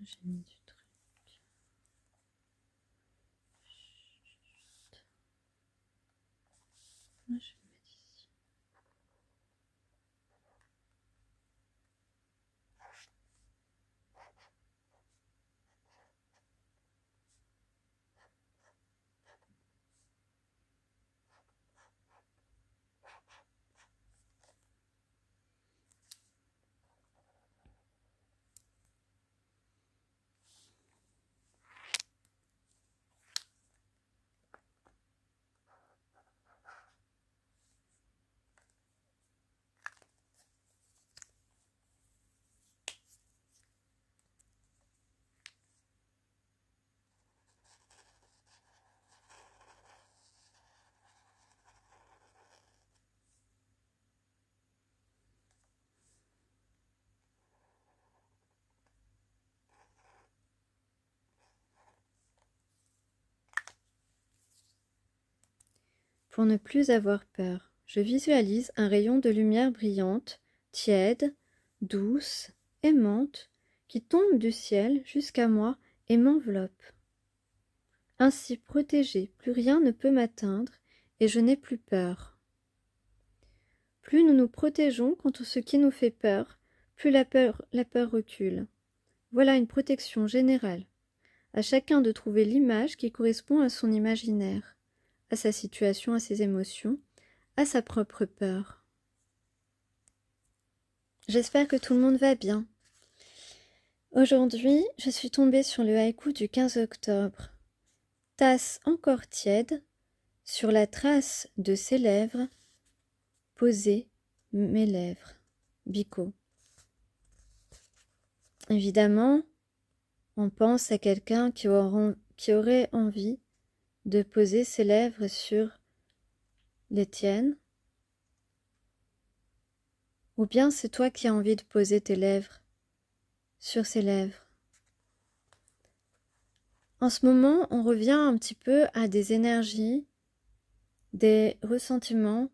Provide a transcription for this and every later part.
J'ai mis du truc. Je vais mettre ici. Pour ne plus avoir peur, je visualise un rayon de lumière brillante, tiède, douce, aimante, qui tombe du ciel jusqu'à moi et m'enveloppe. Ainsi protégée, plus rien ne peut m'atteindre et je n'ai plus peur. Plus nous nous protégeons contre ce qui nous fait peur, plus la peur recule. Voilà une protection générale. À chacun de trouver l'image qui correspond à son imaginaire, à sa situation, à ses émotions, à sa propre peur. J'espère que tout le monde va bien. Aujourd'hui, je suis tombée sur le haïku du 15 octobre. Tasse encore tiède, sur la trace de ses lèvres, poser mes lèvres. Biko. Évidemment, on pense à quelqu'un qui aurait envie de poser ses lèvres sur les tiennes. Ou bien c'est toi qui as envie de poser tes lèvres sur ses lèvres. En ce moment, on revient un petit peu à des énergies, des ressentiments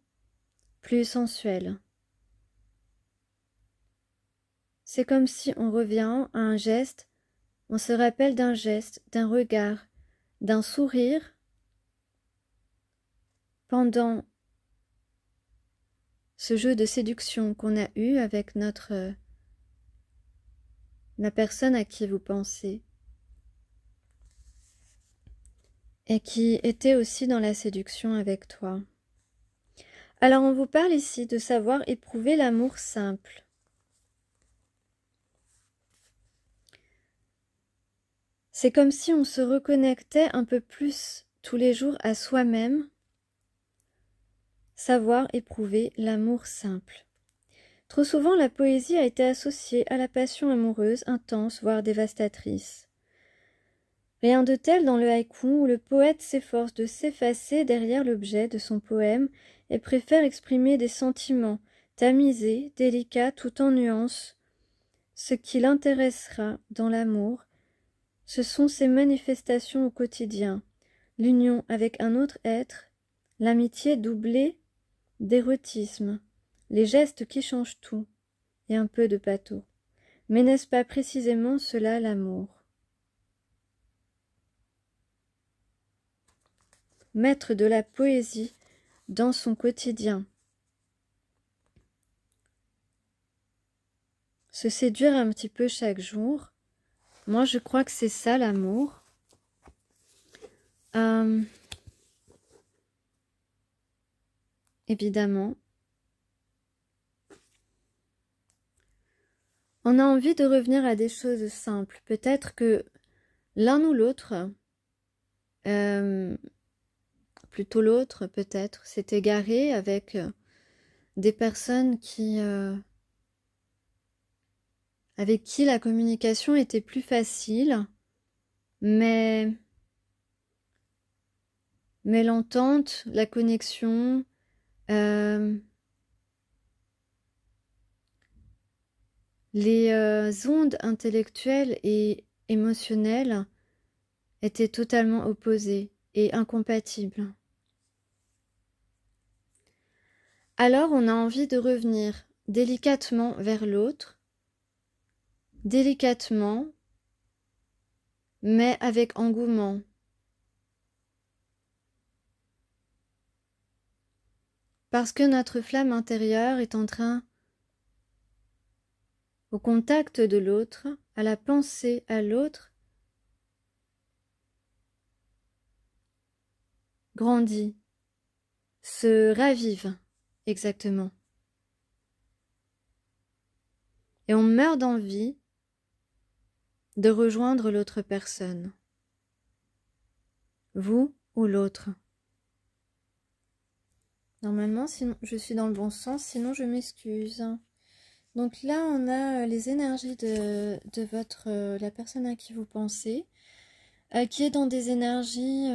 plus sensuels. C'est comme si on revient à un geste, on se rappelle d'un geste, d'un regard, d'un sourire pendant ce jeu de séduction qu'on a eu avec la personne à qui vous pensez et qui était aussi dans la séduction avec toi. Alors on vous parle ici de savoir éprouver l'amour simple. C'est comme si on se reconnectait un peu plus tous les jours à soi-même, savoir éprouver l'amour simple. Trop souvent, la poésie a été associée à la passion amoureuse intense, voire dévastatrice. Rien de tel dans le haïku où le poète s'efforce de s'effacer derrière l'objet de son poème et préfère exprimer des sentiments tamisés, délicats, tout en nuances. Ce qui l'intéressera dans l'amour, ce sont ses manifestations au quotidien, l'union avec un autre être, l'amitié doublée d'érotisme, les gestes qui changent tout, et un peu de pâteau. Mais n'est-ce pas précisément cela l'amour? Mettre de la poésie dans son quotidien. Se séduire un petit peu chaque jour. Moi, je crois que c'est ça l'amour. Évidemment. On a envie de revenir à des choses simples. Peut-être que l'un ou l'autre, plutôt l'autre peut-être, s'est égaré avec des personnes avec qui la communication était plus facile, mais l'entente, la connexion, les ondes intellectuelles et émotionnelles étaient totalement opposées et incompatibles. Alors on a envie de revenir délicatement vers l'autre, délicatement, mais avec engouement. Parce que notre flamme intérieure est en train, au contact de l'autre, à la pensée à l'autre, grandit, se ravive, exactement. Et on meurt d'envie de rejoindre l'autre personne, vous ou l'autre. Normalement, sinon, je suis dans le bon sens, sinon je m'excuse. Donc là, on a les énergies de la personne à qui vous pensez, qui est dans des énergies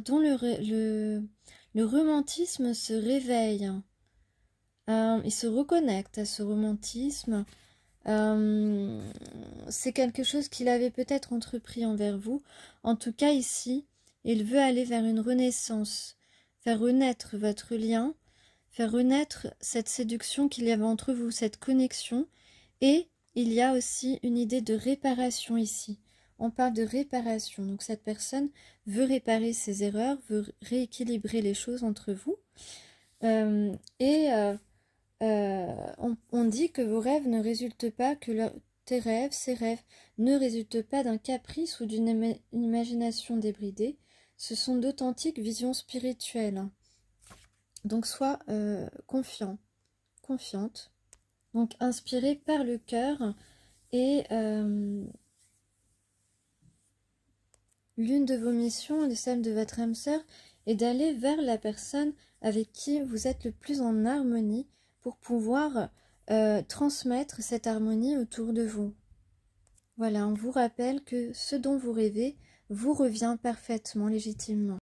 dont le romantisme se réveille. Il se reconnecte à ce romantisme. C'est quelque chose qu'il avait peut-être entrepris envers vous. En tout cas, ici, il veut aller vers une renaissance, faire renaître votre lien, faire renaître cette séduction qu'il y avait entre vous, cette connexion. Et il y a aussi une idée de réparation ici. On parle de réparation. Donc cette personne veut réparer ses erreurs, veut rééquilibrer les choses entre vous. On dit que vos rêves ne résultent pas, ces rêves ne résultent pas d'un caprice ou d'une imagination débridée. Ce sont d'authentiques visions spirituelles. Donc sois confiant, confiante. Donc inspiré par le cœur. Et l'une de vos missions et celle de votre âme sœur est d'aller vers la personne avec qui vous êtes le plus en harmonie pour pouvoir transmettre cette harmonie autour de vous. Voilà, on vous rappelle que ce dont vous rêvez vous revient parfaitement légitimement.